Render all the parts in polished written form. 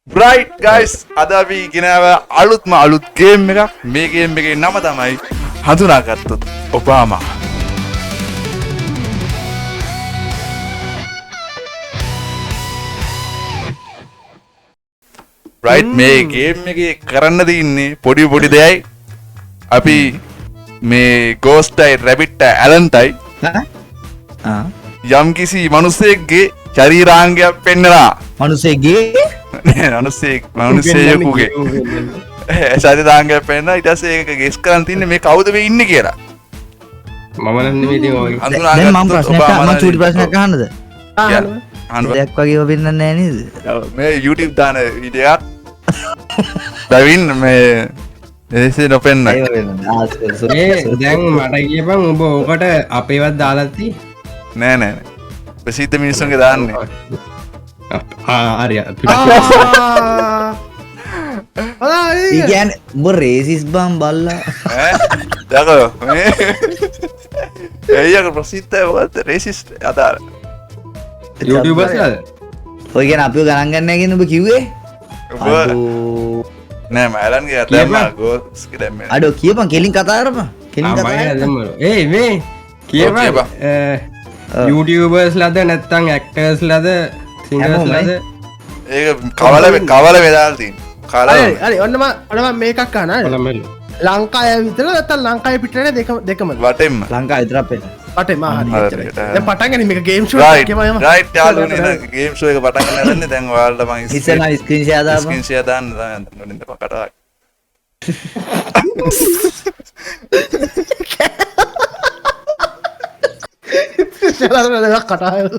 Right guys, අද අපි ගෙනාව අලුත්ම අලුත් ගේම් එකක්. මේ ගේම් එකේ නම තමයි හඳුනාගත්තොත් ඔබාමා. Right මේ ගේම් එකේ කරන්න තියෙන්නේ පොඩි දෙයයි. අපි මේ Ghostයි Rabbitයි Alanටයි යම් කිසි මිනිසෙක්ගේ ශරීරාංගයක් පෙන්නනවා. මිනිසෙක්ගේ මිනිසෙකුගේ ශරීරාංගයක් පෙන්නනවා. ඊට පස්සේ ඒක ගෙස් කරන් තින්නේ මේ කවුද මේ ඉන්නේ කියලා. මම නම් නෙමෙයි ඉතින් ඔය. දැන් මම චූටි ප්‍රශ්නයක් අහන්නද? අහන්න. දෙයක් වගේව වෙන්නන්නේ නැහැ නේද? මේ YouTube දාන වීඩියෝ එකක්. දවින් මේ එසේ නොපෙන්නයි. දැන් මට කියපන් ඔබ ඕකට අපේවත් දාලා තියෙ. නෑ. ප්‍රසිද්ධ මිනිස්සුන්ගේ දාන්නේ. හරි. ඒ කියන්නේ උඹ රේසිස් බම් බල්ලා. ඈ දකෝ මේ එයක ප්‍රසිද්ධ වලට රේසිස්ට් අදාර. YouTubers ලාද? ඔය කියන්නේ අපිව ගණන් ගන්න නැහැ කියන ඔබ කිව්වේ? ඔබ නෑ මලන්ගේ අතම ගෝස් කිදැම්මේ. අඩෝ කියපන් කෙලින් කතා කරපන්. කෙලින් කතා කරපන්. ඒ මේ කියපන් YouTubers ලාද නැත්නම් actors ලාද singers ලාද? ඒක කවල වෙලාල් තියෙන. හරි ඔන්නම මේකක් අහන්න ලංකාය විතර නැත්නම් ලංකාවේ පිටරට දෙකම වටෙන්ම ලංකාව විතරක් පෙන්න. වටේම හරි දැන් පටන් ගනිමු මේක ගේම් ෂෝ right එකේම යමු right යාළුවනේ නේද ගේම් ෂෝ එක පටන් ගන්න හදන්නේ දැන් ඔයාලට මම ඉස්සෙල්ලා ස්ක්‍රීන් ෂෙයා දාපන්. ස්ක්‍රීන් ෂෙයා දාන්න නොනින්ද කටා කතා වයිද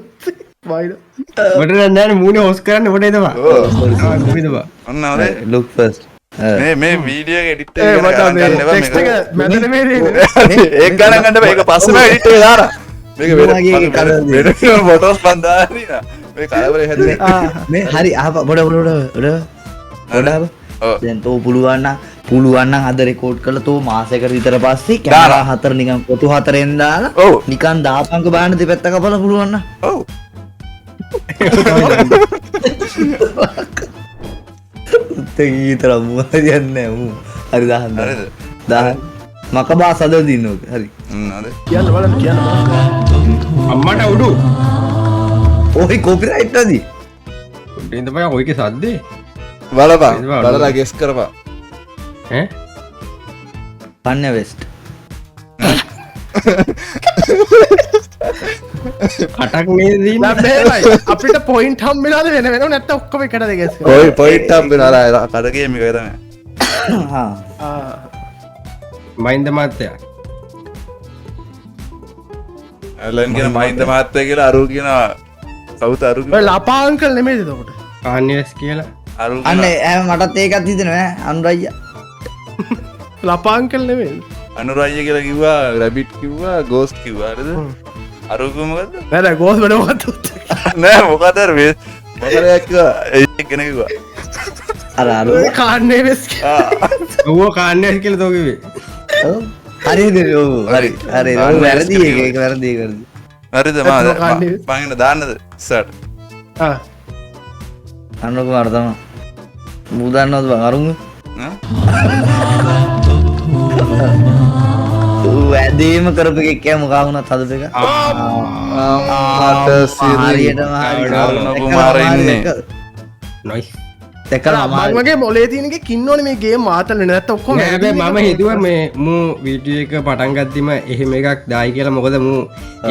ඔබට නෑ මූණේ හොස් කරන්න ඔබට එදවා. මොකදවා? ඔන්න හරි look first. මේ වීඩියෝ එක එඩිට් ඒ එක මට ගණන් මේ ගන්න එපා ටෙක්ස්ට් මේක. එක මැදට මේ ඒක ගණන් ගන්න බෑ. ඒක පස්සම එඩිට් එක දාලා. මේක වෙන ෆොටෝස් බන්දාලා නා. මේ කලබලේ හැදුනේ. මේ හරි අහපන් පොඩ ඔව්. දැන් තෝ පුළුවන් නම් අද රෙකෝඩ් කරලා තෝ මාසයකට විතර පස්සේ කැමරා හතර නිකන් කොටු හතරෙන් දාලා ඔව්. නිකන් දාපන්ක බලන්න දෙපැත්ත කපලා පුළුවන් නම් ඔව්. තීතර මුහයන්නේ මු හරි දාන්න හරිද? දාන්න මක බාස් අද දිනෝක හරි හරි. කියන්න බලන්න අම්මට උඩු. ඔයි කොපිරයිට් නැති උඩින් තමයි ඔයගේ සද්දේ. බලලා ගෙස් කරපන්. ඈ? කන්න වෙස්ට් කටක් නේද දින්නේ? මේවයි අපිට පොයින්ට් හම්බෙලාද වෙන වෙනම නැත්නම් ඔක්කොම එකට දෙගස් කරා කොයි පොයින්ට් හම්බෙනවා කඩගේ මේක තමයි. හා මයින්ද මාත්‍යා. ඇලන් කියන මහින්ද මහත්තයා කියලා අරු කියන සවුත් අරු ඔය ලපා අංකල් නෙමෙයිද එතකොට කාන්යස් කියලා. අරු අන්න මටත් ඒකත් හිතෙනවා අනුරයියා ලපා අංකල් නෙමෙයිද අනුරාජ්‍ය කියලා කිව්වා රැබිට් කිව්වා ගෝස්ට් කිව්වා හරිද? අරු කිව්ව මොකද්ද? නෑ නෑ ගෝස් වෙන මොකක්ද නෑ මොකද අර මේ මොකරයක් කිව්වා ඒක කෙනෙක් කිව්වා. අර ඔය කාන්නේ වෙස් ඌව කාන්යස් කියලා තෝ කිව්වේ. හරිද ඔව් හරි ඔව් වැරදි ඒක වැරදි හරිද මම දාන්නද ඉස්සරට? ආ අන්න කුමාර තමයි මූ දන්නවද බං අරුන් වැදීම කරපු එක කිය මොකා වුණත් හදපු එක මට සිරි අරුණ කුමාර ඉන්නේ. නොයිස්. දැකලා මම වගේ මොලේ තියෙන එකේ කින්නෝනේ මේ ගේම් මාතල්නේ නැත්නම් ඔක්කොම හැබැයි මම හිතුවා මේ මූ වීඩියෝ එක පටන් ගද්දිම එහෙම එකක් දායි කියලා. මොකද මූ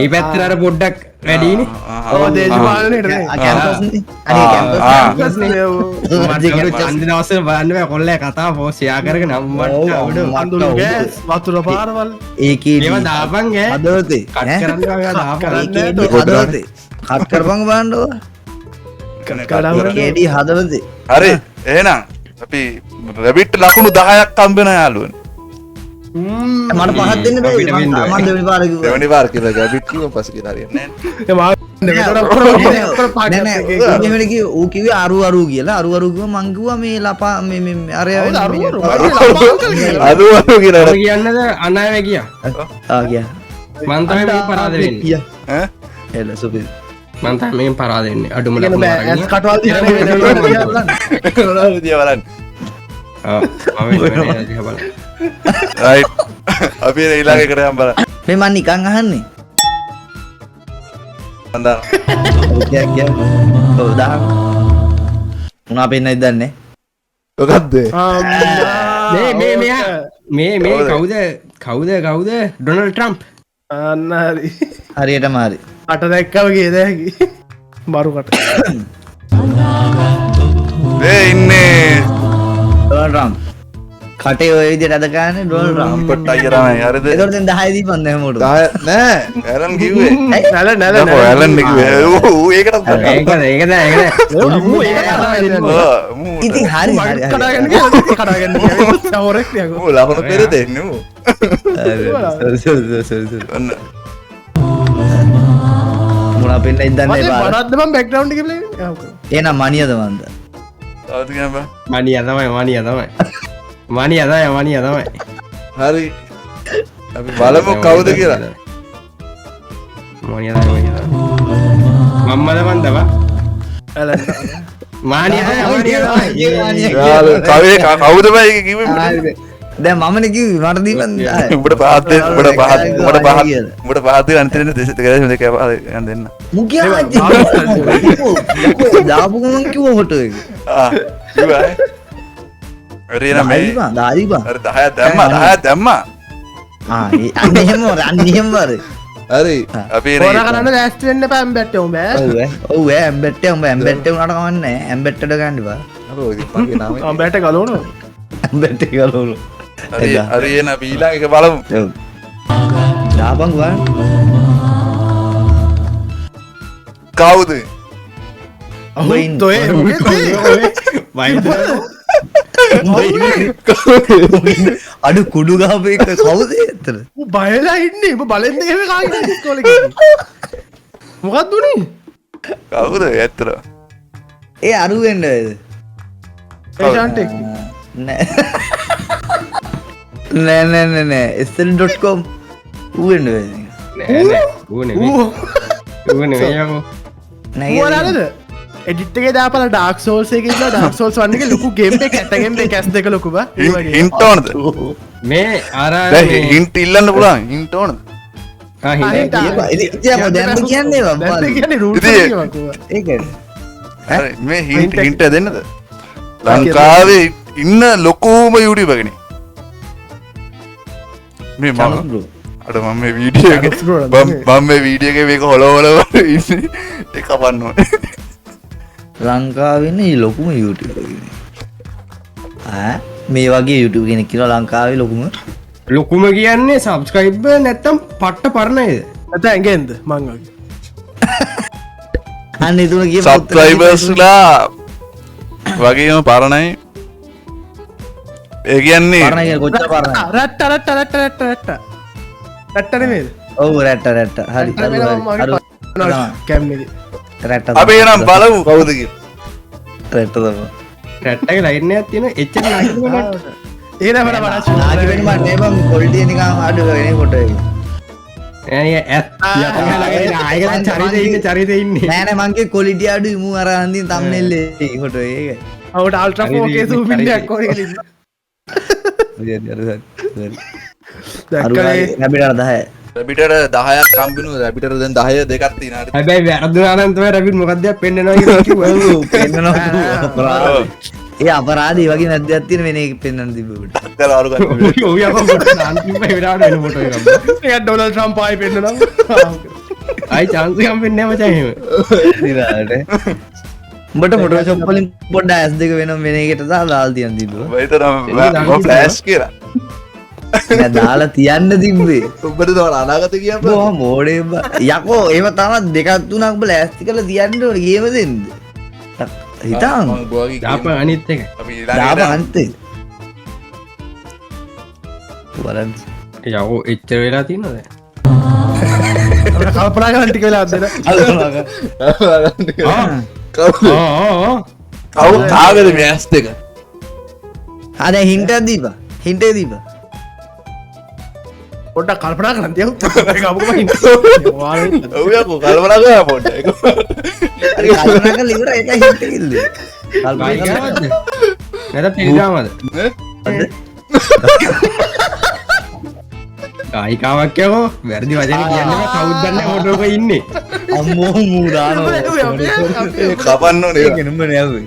ඒ පැත්තට අර පොඩ්ඩක් වැඩිනේ. ඔව් දේශපාලනේට නේ කැම්පස්නේ අනේ කැම්පස් මට අන්ති දවස්වල බලන්න බෑ කොල්ලේ කතා පොස් ෂෙයා කරගෙන අම්මට අවුඩ අඳුරු ගෑස් වතුර පාරවල් ඒකේ ඒවා දාපන් ඈ. හදවතේ කට් කරන්න ඒවා දාපන්. හදවතේ කට් කරපන් බලන්නකො ඒකේදී හදවතේ හරි එහෙනම් අපි රැබිට් ලකුණු 10ක් හම්බ වෙන යාළුවනේ. මට පහක් දෙන්න බෑ මම දෙවෙනි පාර කිව්වා දෙවෙනි වාර කියලා රැබිට් කිව්ව පස්සේ කියලා හරියන්නේ නෑ ඌ කිව්වේ අරු කියලා අරු කිව්ව මං කිව්වා මේ ලපා මේ අරය අරු කියලා ඔය කියන්නද අනාය ගියා. ගියා මං තමයි මේ පරාද වෙන්නේ. ඈ එල සුපිරි මන්ත මේ පරා දෙන්න අඩුම ඇස් කටවල් තියන දිය බලන්න බල අපි ඊලාගේ කරයම් බල මේ මන් නිකන් අහන්නේ දා උනා පෙන්නයි දන්නේ ඔකක්ද මේ කවුද ඩොනල් ට්‍රම්ප් අන්න හරි හරියට මාරි අට දැක්කව ගේදැකි බරුකට ඉන්නේ ඩොනල්ඩ් ට්‍රම්ප් කටේ ඔය විදිහට අද ගන්න ඩොනල්ඩ් ට්‍රම්ප් පොට් අයියරමයි හරිද ඒකට දැන් 10 දීපන් දැන් මොකටද නෑ ඇලන් කිව්වේ නැල ඇලන් කිව්වේ ඌ ඒකටත් ඉතින් හරි හරි කඩාගන්න හොරෙක් ඌ ලකුණු පෙර දෙන්නේ ඌ ඔන්න මොනා පෙන්නයි දන්නේ බාර බනත්දම බැක්ග්‍රවන්් එක එහෙනම් මනියද මන්ද තවද කියන්න බෑ මනිය තමයි මනිය තමයි හරි අපි බලමු කවුද කියලා මනිය මම්මද මන්දවා මානිය කවේ කවුද බයි කිව්වේ දැන් මමනේ කිව්වේ මට දීපන් උඹට පහත් අන්තිරෙන් දෙක යන්න දෙන්න මුකියා දාපු ගමන් කිව්ව ෆොටෝ එක කිව්වා හරි නම මේ දාදීපා හරි 10 දැම්මා අන්න එහෙම වර හරි අපි හොර කරන්න ලෑස්තිවෙන්න පැම් බැට්ට උඹ ඔව් ඇම්බෙට්ට උඹ ඇම්බෙට්ට උනට කමන්නේ ඇම්බෙට්ටට ගන්න බා අම්බැට කලෝන ඇම්බෙට්ට ගලවලු හරි එන අපි ඊළඟ එක බලමු ඔව් දාපන් ගුවන් කවුද තොය අඩු කුඩු ගහපු එක කවුද ඇත්තට බයලා ඉන්න බලෙන්ද කොල මොකක් දුනේ කවුද ඇත්තර ඒ අරුවෙන්ඩ ඒෂන්ටෙක් නෑ ස්ල්.com ඌෙන්ඩ නද එඩිට්ගේ දාපල ඩක් සෝල්සේ ඩක් සෝල්ස් වන්නක ලොකු ගේම ඇතගෙන් කැස් දෙක ලොකුව හින්ටෝනද මේ අර හින්ට ඉල්ලන්න පුළන් හින්ටෝන දැන්න කියන්නේ මේ හින්ට දෙන්නද ලංකාවේ ඉන්න ලොකෝම යුඩිබගෙන මේ මම අඩ මම මේ වීඩියෝ බම් මේ වීඩියක මේක හොලෝවලව එක පන්නවා ලංකාවෙන්න ලොකුම YouTube මේ වගේ YouTube කෙනෙක් කියලා ලංකාවේ ලොකුම කියන්නේ සබස්ක්‍රයිබ් නැත්තම් පට්ට පරණයද ඇත ඇගෙන්ද මංගගේ අන්න තුන කිය සබ්ස්ක්‍රයිබර්ස්ලා වගේම පරණයි ඒ කියන්නේ කොච්චර පරණ රැට්ටන මේද ඔව් රැට්ට හරි කැම්මේ රැට්ට අපි එනම් බලමු කවුද කියලා රැට්ට තම රැට්ටක ලයින්නයක් තියෙන එච්චර ඒනකට නාගිවෙන මන්නේ බම් කොල්ඩිය නිකන් අඩු වෙන කොට චරිත ඉන්නේ නෑන මංගේ කොලිටිය අඩු මු අරහන්දින් තම්නෙල්ලේ කොට ඒක ඔවට අල්ට්‍රෝකේ සූපිඩක් කො නැබිට දහය රැබිට 10ක් කම්බිනු රැබිට දැන් 10 දෙකක් තියෙනවා හැබැයි වැරදුනානන්තම රැබිට මොකක්ද පෙන්න්නනවා ඒ අපරාධී වගේ නැද්දයක් තියෙන වෙන එක පෙන්වන්න තිබුණා අක්කල වරු ගන්න ඩොනල් ට්‍රම්ප් ආයි පෙන්නනවා අයි chance එකක් වෙන්නේ නැහැ මචං එහෙම ඉතින් උඹට ෆොටෝෂොප් වලින් පොඩ්ඩක් ඇස් දෙක වෙනම වෙන එකට දාලා තියන් තිබුණා වයිතරම ෆ්ලෑෂ් කියලා නෑ දාලා තියන්න තිබ්බේ උඹට තව අනාගත කියන්න බෝ මෝඩේ යකෝ එහෙම තමයි දෙකක් තුනක් උඹ ලෑස්ති කරලා තියන්න ඕනේ ගේම දෙන්න හිතාන් දාපන් අනිත් එක අපි දාපන් අන්තේ බලන්න යකෝ එච්චර වෙලා තියෙනවද කල්පනා කරන්න ටික වෙලා අද්දන කවු කාගද මේ ඇස් දෙක ආ දැන් හින්ට් එකක් දීපන් හින්ට් එක දීපන් පොඩ්ඩක් කල්පනා කරන්න තියව ඔව් යකෝ කල්පනා කරා පොඩ්ඩක් කල්පනා කරලා ඉවර ඒක හිට කිල්ල ගායිකාවක්ද නැත්නම් පිළිගාමද ගායිකාවක් යකෝ වැරදි වචන කියන්නේ කවුද දන්නේ ෆොටෝක ඉන්නේ අම්මෝ මූදානෝ කපන්න ඕනේ ගෙනුම නෑවේ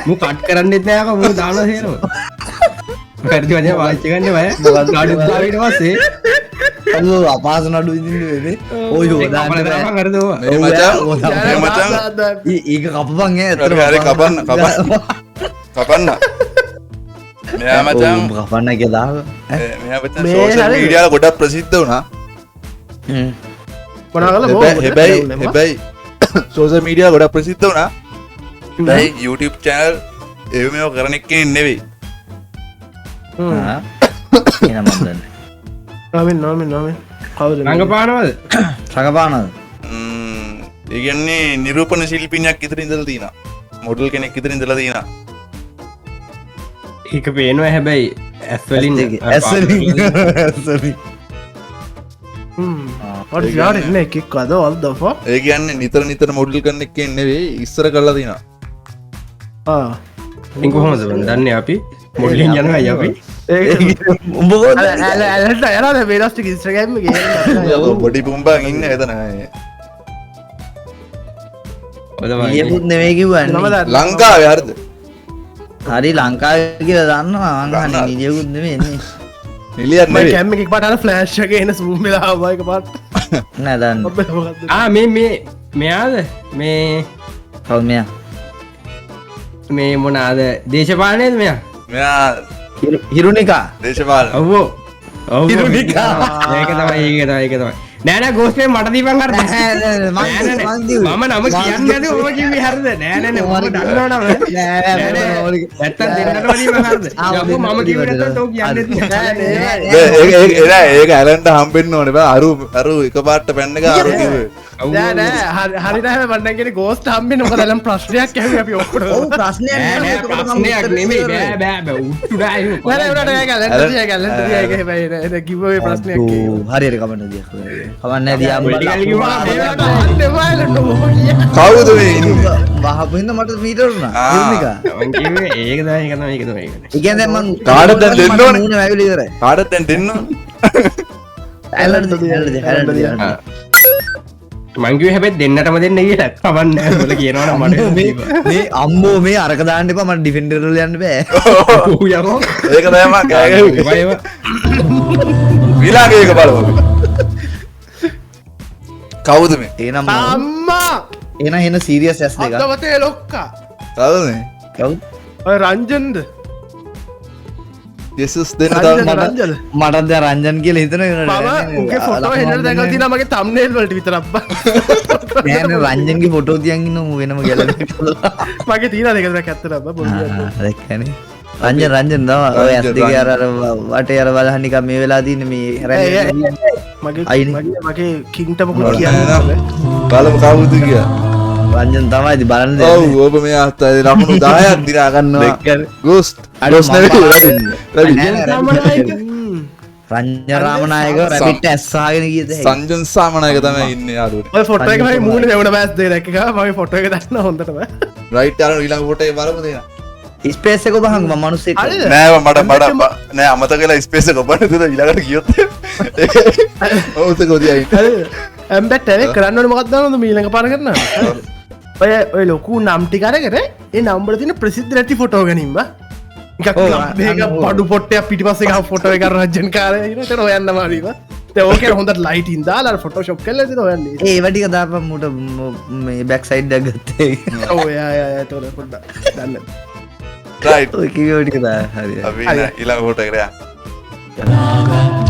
මු කට් කරන්නෙත් නෑ යකෝ මු දානවා හේනව වැරදි වචන පාවිච්චි කරන්නේ බය නඩු දාවිට පස්සේ අම්මෝ අපහාස නඩු ඉදින්න වෙන්නේ ඔය හොදාන්න බෑ කරදෝ මේ මචං ඒක කපපන් ඈ හරි කපන්න කපන්න මෙයා මචං කපන්න කියලා මෙයා මචං සෝෂල් මීඩියා වල ගොඩක් ප්‍රසිද්ධ වුණා හැබැයි සෝෂල් මීඩියා ගොඩක් ප්‍රසිද්ධ වුණා දැන් YouTube channel ඒව මේව කරන එකේ නෙවෙයි එනම දන්නේ නොමෙන් කවුද රංගපානවද රඟපානද ඒ කියන්නේ නිරූපණ ශිල්පිනියක් ඉදිරිය ඉඳලා තිනා මොඩල් කෙනෙක් ඉදිරිය ඉඳලා තිනා ඒක පේනවා හැබැයි ඇස් වලින් එකක් අද වල්දවා ඒ කියන්නේ නිතර මොඩල් කරන එකේ නෙවෙයි ඉස්සර කරලා තිනා ඉතින් කොහොමද දන්නේ අපි මොඩලින් යනවා අපි උඹ ඇලට අයරද වේදස්ටි ඉස්ට්‍රගෑම් බොඩි පුම්බාන් ඉන්න එතන නියපුත් නෙවෙයි කිව්වන්නේ ලංකාවේ හරිද හරි ලංකාවේ කියලා දන්නවා මං අහන්නේ නියපුත් නෙවෙයි එන්නේ නිලියක් නෙවෙයි කැම්ම එකක් පටන ෆ්ලෑෂ් එක එන සූම් වෙලා ආවයික පාට නෑ දන්න මෙයාද මේ කවුද මෙයා මේ මොනාද දේශපාලනයද මෙයා මෙයා හිරුනිකා දේශපාලන ඔව්වෝ හිරුනිකා ඒක තමයි නෑනෑ ගෝස්ටේ මට දීපන් කර මම නම කියන්න ඇද ඔම කිව්වේ හරිද නෑනෑ ඔම දන්නව නම නැත්තම් දෙන්නට වදීම හරිද යකෝ මම කිව්වේ නැත්තම් තෝ කියන්නේ ඒක ඇලන්ට හම්බෙන්න ඕනේ බෑ අරු එකපාරට පැන්න එක අරු කිව්වේ හරි නෑ මන්නගෙන ගෝස්ට හම්බෙන්න මොකද දැන් ප්‍රශ්නයක් ඇහුවේ අපි ඔක්කොට ඔව් ප්‍රශ්නයක් ප්‍රශ්නයක් නෙමෙයි බෑ උට්ටුඩා කිව්වේ ප්‍රශ්නයක් හරියට කමන්න දිය කමන්නේ දියා කවුද මේ ඉන්නේ වහපු හින්දා මට මීටර උනා හිරුනිකා මං කිව්වේ ඒක තමයි ඒක තමයි ඒ කියන්නේ මං කාටද දැන් දෙන්න ඕනේ මූණ වැවිලි ඉවරයි කාටද දැන් දෙන්න ඇලර්ජි මං කිව්වේ හැබැයි දෙන්නටම දෙන්න කියලා කවන්න නෑ මොකද කියනවනම් මට මේ අම්මෝ මේ අරක දාන්න එපා මට ඩිෆෙන්ඩර් වල යන්න බෑ ඌ යකෝ ඒක තමයි මම කෑගහුවේ විලාගේ එක බලමු කවුද මේ එහෙනම් අම්මා එන සීරියස් ඇස් දෙක අදවතේ ලොක්කා කවුද මේ කවුද ඔය රංජන්ද ජෙසුස් දෙන්න රංජන තව රංජන මටත් දැන් රංජන් කියලා හිතන මම උගේ ෆොටෝ හෙන්නට දැකලා තියෙනවා මගේ තම්නේල් වලට විතරක් බා නෑ රංජන්ගේ ෆොටෝ තියන් ඉන්න මු වෙනම ගැලරි මගේ තියෙනවා දෙක දෙකක් ඇත්තට බා පොඩි දැක්කනේ රංජන් තමයි ඔය ඇස් දෙක අර වටේ අර බලහන් නිකන් මේ වෙලා තියෙන මේ හැරෙන්නේ මගේ කින්ට මොකද කියන්නේ බලමු කවුද කියලා රංජන් තමයි ඉතින් බලන්න ඔව් ඔබ මේ අතේ ලකුණු 10ක් දිනා ගන්නවා ගෝස්ට් ගෝස්ට් නෙවෙයි රවි රංජන් රාමනායක රැබිට් ඇස්සාගෙන ගියද සංජන් සාමනායක තමයි ඉන්නේ යාළුවනේ ඔය ෆොටෝ එක මගේ මූණ දෙවන බෑස් දෙක දැක්කා මගේ ෆොටෝ එක දැක්කන හොඳටම රයිට් යාළුවනේ ඊළඟ ෆොටෝ එක බලමු දෙන්න ස්පේස් එක ඔබහන් මම මිනිස්සෙක් නෑ මට නෑ අමතක වෙලා ස්පේස් එක ඔබන්න දෙද ඊළඟට ගියොත් ඔව් ඒක ඔදියයි ඇම්බැට් ඇවේ කරන්න ඕනේ මොකක්ද දන්නවද මේ ඊළඟ පාර කරනවා ඔය ලොකු නම් ටික අරගෙන ඒ නම් වල තියෙන ප්‍රසිද්ධ නැති ෆොටෝ ගැනීම බා නිකන් මේක පඩු පොට්ටයක් පිටිපස්සේ ගහ ෆොටෝ එක රජන් කාරේ ඉන්න ඒතර හොයන්න මාරිව ඒ ඕකේ හොඳට ලයිටින් දාලා ෆොටෝෂොප් කරලා ඉතින් හොයන්නේ ඒ වටික දාපන් මුට මේ බෑක් සයිඩ් එක ගත්තේ ඔව් යා ඒතර පොඩ්ඩක් දන්න රයිට් ඔය කිව්ව ටික දා හරි අපි ඊළඟ ෆොටෝ එකට යන්න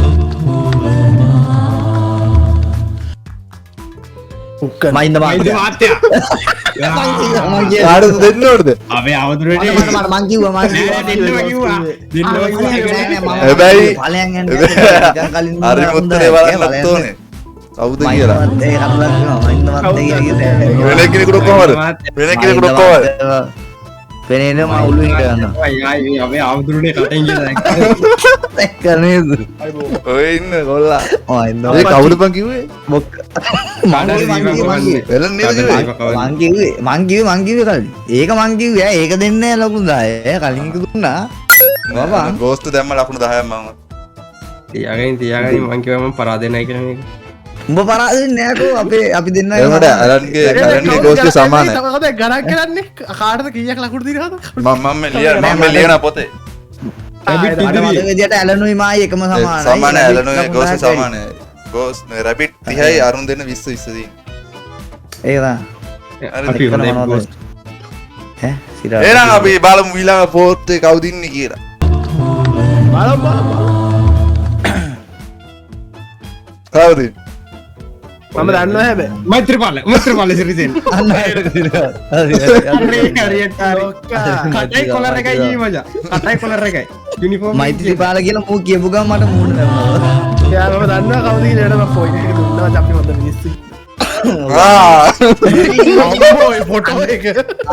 මයින්ද මාත්‍යා කාටද දෙන්න ඕනද අපේ අවතුරට මං කිව්වා හැබැයි ඵලයන් යන්න හරි උත්තරේ බලන්නත් ඕනේ කවුද කියලා වෙන කෙනෙකුට කොහමද වෙන කෙනෙකුට කොහමද පෙනේන මවුලු හිටගන්න අපේ ආමුදුරනේ කටෙන් කියලා දැක්කනේද ඔය ඉන්න කොල්ලා ඒ කවුද බං කිව්වේ බොක්ක එලන් නේද කිව්වේ මංකිව කලින් ඒක මංකිව ඒක දෙන්න ලොකු දාය කලින්ක දුන්නා බබා ගෝස්ට දැම්ම ලකුණු 10ක් මම තියාගෙන මං කිව්වා මම පරාදෙන්නයි කියලා මේක උඹ පරාදෙන්නේ නෑකෝ අපේ අපි දෙන්න එතකොට ඇලන්ගේ ගෝස්ට් සමානයි ගණන් කරන්නේ කාටද කීයක් ලකුණු දිනවද මම ලියන පොතේ විදියට ඇලනුයි මායි එකම සමානයි සමාන ඇලනුයි ගෝස්ට් සමානයි ගෝස්ට් රැබිට් 30යි අරුන් දෙන්න 20 20 දී ඒකදා අපි හොඳයි ගෝස්ට් ඈ සිරා එහෙනම් අපි බලමු ඊළඟ පෝට් එක කවුද ඉන්නේ කියලා කවුද මම දන්නවා හැබැයි මෛත්‍රීපාල සිරිසෙන් කටයි කොලර් එකයි ජී මචං කටයි කොලර් එකයි යුනිෆෝම් මෛත්‍රීපාල කියලා මූ කියපු ගමන් මට මූණ දැම්මා යා මම දන්නවා කවුද කියලා මම පොයින්ට් එක දුන්නා අපි හොඳ මිනිස්සු අම්මෝ ඒ ෆොටෝ එක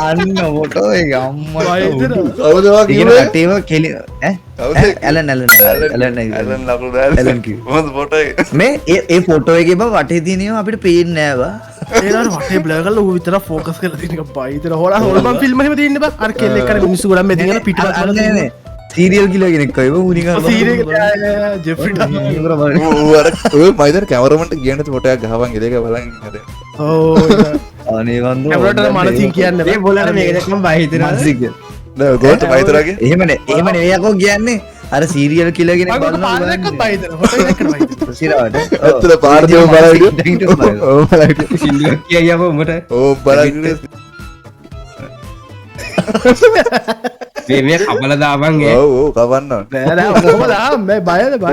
අන්න ෆොටෝ එක අම්මා කවුද කිව්වේ කටේව කෙලි ඈ ඇලන් ඇලන් ලකුණු දාලා ඇලන් කිව්වා. මොකද ෆොටෝ එක මේ ඒ ෆොටෝ එකේ බව වටේ තියෙනවා අපිට පේන්නේ නෑ බා ඒනට වටේ බ්ලර් කරලා ඌ විතර ෆෝකස් කරලා තියෙන එක බයිතර හොලා හොල්මන් ෆිල්ම් එකේ තියෙන්නේ බා අර කෙල්ල එක්කනේ මිනිස්සු ගොඩක් මේ දිනන පිටපත් වල නේ සීරියල් කිලෝ කෙනෙක් කොයි බා උනික සීරියල් ජෙෆ්රි ඔය මයිදර කැමරමන්ට කියන්න ෆොටෝයක් ගහවන් ඉලේක බලන් හදේ ඕ අනේ වන්දු කැමරාට මනසින් කියන්න මේ බෝලට මේක දැක්කම බය හිතෙනවා නෑ ගෝස්ට් මයිදරගේ එහෙමනේ යකෝ කියන්නේ අර සීරියල් කිලෝ කෙනෙක් මම පාර දැක්කත් බයිතර ෆොටෝ එකක් කරලා බයිතර සිරාවට ඇත්තට පාර දෙව බලයිද ඔව් බලයිද සිල්ලුවක් කියයි අපෝ උඹට ඕ බලන්න මේ කපල දාපන් ඒ ඔව් ඔව් කවන්න නෑ නෑ කොහොමද මේ බයද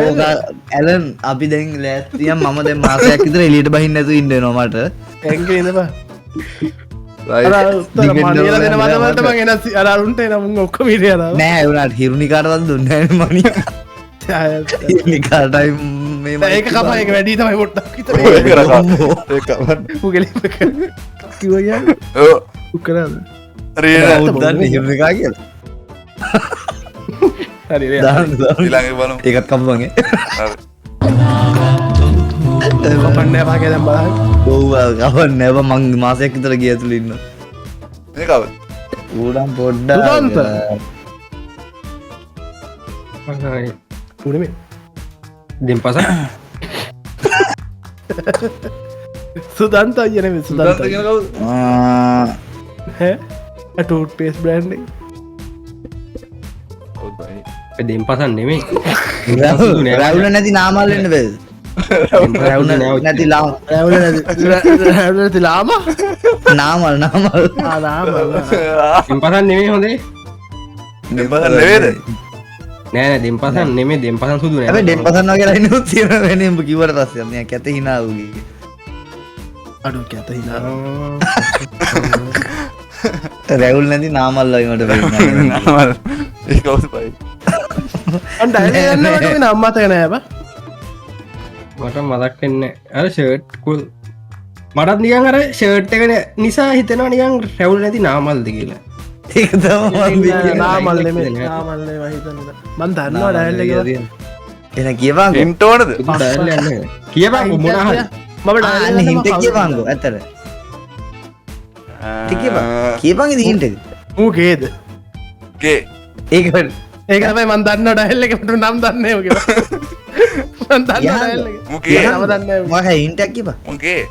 ඇලන් අපි දැන් ලෑස්තියම් මම දැන් මාසයක් විතර එළියට බහින්න නැතුව ඉන්න වෙනවා මට එංගේ ඉඳපන් රයිට් අර උත්තර මනියලා දෙන වලට මං එන අර අරුන්ට එන මුන් ඔක්කොම ඉරිය යනවා නෑ ඒ උනාට හිරුනි කාටවත් දුන්නේ නෑ මණි හිරුනි කාටයි මේ ඒක කපා ඒක වැඩි තමයි පොට්ටක් විතර ඒක කවන්න උගලි කිව්වා කියන්නේ ඔව් උකරාද හරි දන්නේ හිරුනි කා කියලා හරි හරි දාන්න ඊළඟ බලමු ඒකත් කපුවන්ගේ හරි කපන්නේ පාගේ දැන් බලන්න ඔව් කවන්නේ නෑ මං මාසයක් විතර ගිය ඇතුළේ ඉන්න මේ කවුද ඌඩම් පොඩ්ඩක් සුදන්ත. උනේ දෙම්පස සුදන්ත අයියා නෙමෙයි සුදන්ත සුදන්ත කියන කවුද ඈ ටූත් පේස්ට් බ්‍රෑන්ඩ් එක දෙම්පසන් නෙමෙයි රැවුල නැති නාමල් වෙන්න බෑද රැවුල නැති ලාම රැවුල නැති ලාම නාමල් නාම දෙම්පසන් නෙමෙයි හොඳේ දෙම්පසන් නෙවෙයිද නෑ දෙම්පසන් නෙමෙයි දෙම්පසන් සුදු නෑ හැබැයි ඩෙම්පසන් වගේ ලයිනුත් තියෙනවා වෙනේ උඹ කිව්වට පස්සේ මම කැත hina වුගේ අඩු කැත හිනා රැවුල් නැති නාමල් වගේ මට පේනවා ඒ කවුද බයි අන් ඩයිලි යන්නවට වෙන අම්මතක නෑ බා මට මතක් වෙන්නේ අර ෂර්ට් කුල් මටත් නිකන් අර ෂර්ට් එක නිසා හිතෙනවා නිකන් රැවුල් නැති නාමල්ද කියලා ඒක තමයි නාමල් නෙමෙයි නාමල් නෙමෙයි හිතන්නේ මන් දන්නවා ඩයිලි එක එන කියපන් හින්ට් ඕනද ඩයල් යන්නේ කියපන් මොන හරි මම අන්න හින්ට් එක කියපන්කෝ ඇත්තට කියපන් ඉතින් හින්ට් එක ඌ ගේද ගේ ඒක ඒක තමයි මන් දන්නවා ඩයිල් එක මට නම් දන්නේ ඔය කියලා මන් දන්නවා ඩයිල් එක මුගේ නම දන්නේ මම හින්ට් එකක් කියපන් මුගේ